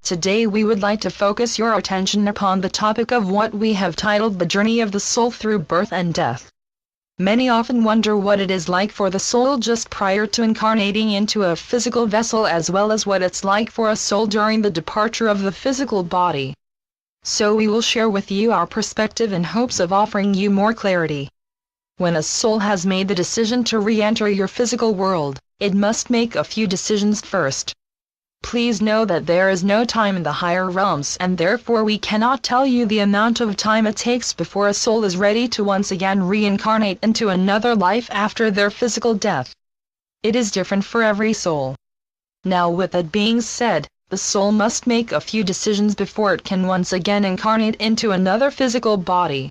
Today we would like to focus your attention upon the topic of what we have titled the journey of the soul through birth and death. Many often wonder what it is like for the soul just prior to incarnating into a physical vessel, as well as what it's like for a soul during the departure of the physical body. So we will share with you our perspective in hopes of offering you more clarity. When a soul has made the decision to re-enter your physical world, it must make a few decisions first. Please know that there is no time in the higher realms, and therefore we cannot tell you the amount of time it takes before a soul is ready to once again reincarnate into another life after their physical death. It is different for every soul. Now, with that being said, the soul must make a few decisions before it can once again incarnate into another physical body.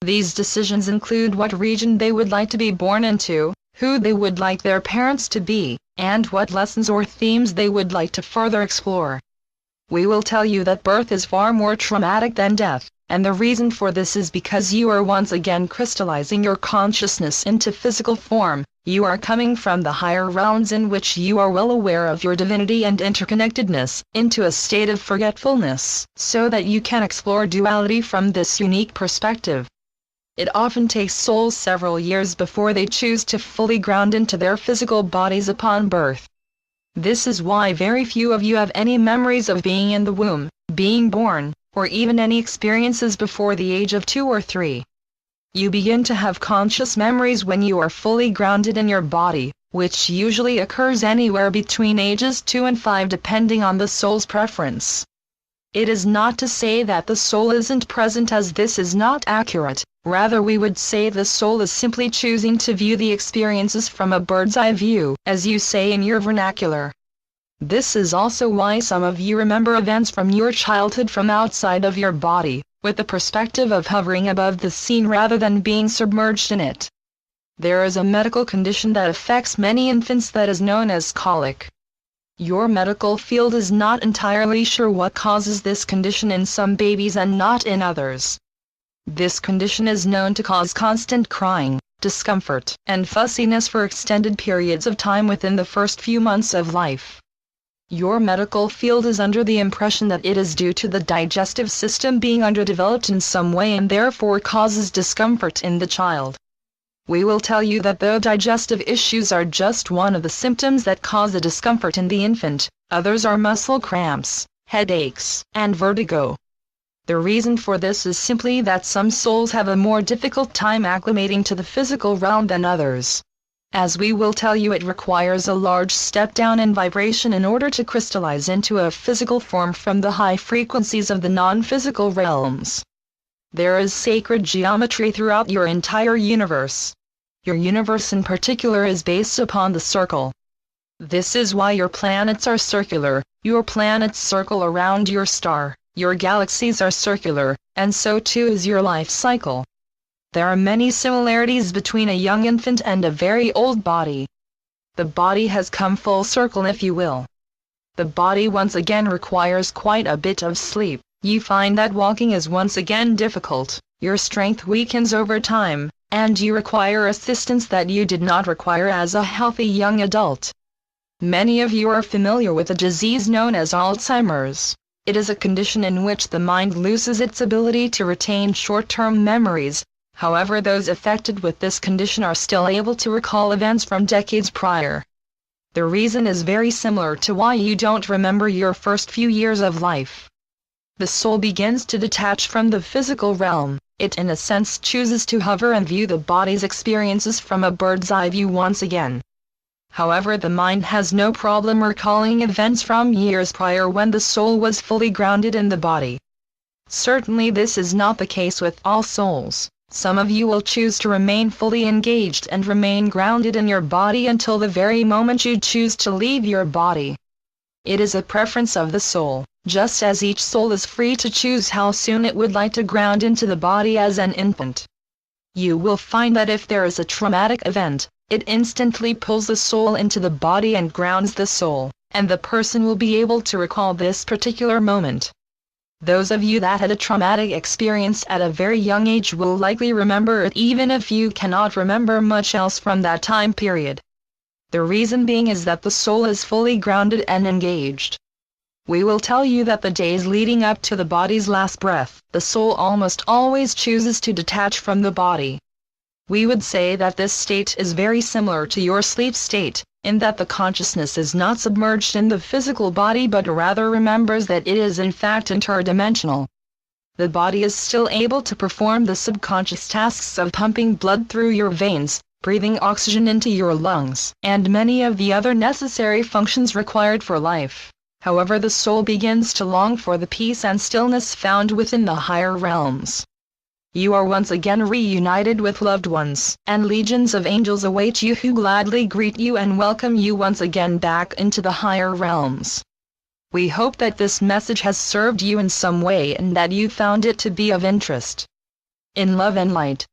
These decisions include what region they would like to be born into, who they would like their parents to be, and what lessons or themes they would like to further explore. We will tell you that birth is far more traumatic than death, and the reason for this is because you are once again crystallizing your consciousness into physical form. You are coming from the higher realms in which you are well aware of your divinity and interconnectedness, into a state of forgetfulness, so that you can explore duality from this unique perspective. It often takes souls several years before they choose to fully ground into their physical bodies upon birth. This is why very few of you have any memories of being in the womb, being born, or even any experiences before the age of 2 or 3. You begin to have conscious memories when you are fully grounded in your body, which usually occurs anywhere between ages 2 and 5 depending on the soul's preference. It is not to say that the soul isn't present, as this is not accurate. Rather, we would say the soul is simply choosing to view the experiences from a bird's eye view, as you say in your vernacular. This is also why some of you remember events from your childhood from outside of your body, with the perspective of hovering above the scene rather than being submerged in it. There is a medical condition that affects many infants that is known as colic. Your medical field is not entirely sure what causes this condition in some babies and not in others. This condition is known to cause constant crying, discomfort, and fussiness for extended periods of time within the first few months of life. Your medical field is under the impression that it is due to the digestive system being underdeveloped in some way and therefore causes discomfort in the child. We will tell you that though digestive issues are just one of the symptoms that cause a discomfort in the infant, others are muscle cramps, headaches, and vertigo. The reason for this is simply that some souls have a more difficult time acclimating to the physical realm than others. As we will tell you, it requires a large step down in vibration in order to crystallize into a physical form from the high frequencies of the non-physical realms. There is sacred geometry throughout your entire universe. Your universe in particular is based upon the circle. This is why your planets are circular, your planets circle around your star. Your galaxies are circular, and so too is your life cycle. There are many similarities between a young infant and a very old body. The body has come full circle, if you will. The body once again requires quite a bit of sleep. You find that walking is once again difficult, your strength weakens over time, and you require assistance that you did not require as a healthy young adult. Many of you are familiar with a disease known as Alzheimer's. It is a condition in which the mind loses its ability to retain short-term memories. However, those affected with this condition are still able to recall events from decades prior. The reason is very similar to why you don't remember your first few years of life. The soul begins to detach from the physical realm. It in a sense chooses to hover and view the body's experiences from a bird's eye view once again. However, the mind has no problem recalling events from years prior when the soul was fully grounded in the body. Certainly this is not the case with all souls. Some of you will choose to remain fully engaged and remain grounded in your body until the very moment you choose to leave your body. It is a preference of the soul, just as each soul is free to choose how soon it would like to ground into the body as an infant. You will find that if there is a traumatic event, it instantly pulls the soul into the body and grounds the soul, and the person will be able to recall this particular moment. Those of you that had a traumatic experience at a very young age will likely remember it even if you cannot remember much else from that time period. The reason being is that the soul is fully grounded and engaged. We will tell you that the days leading up to the body's last breath, the soul almost always chooses to detach from the body. We would say that this state is very similar to your sleep state, in that the consciousness is not submerged in the physical body but rather remembers that it is in fact interdimensional. The body is still able to perform the subconscious tasks of pumping blood through your veins, breathing oxygen into your lungs, and many of the other necessary functions required for life. However, the soul begins to long for the peace and stillness found within the higher realms. You are once again reunited with loved ones, and legions of angels await you who gladly greet you and welcome you once again back into the higher realms. We hope that this message has served you in some way and that you found it to be of interest. In love and light.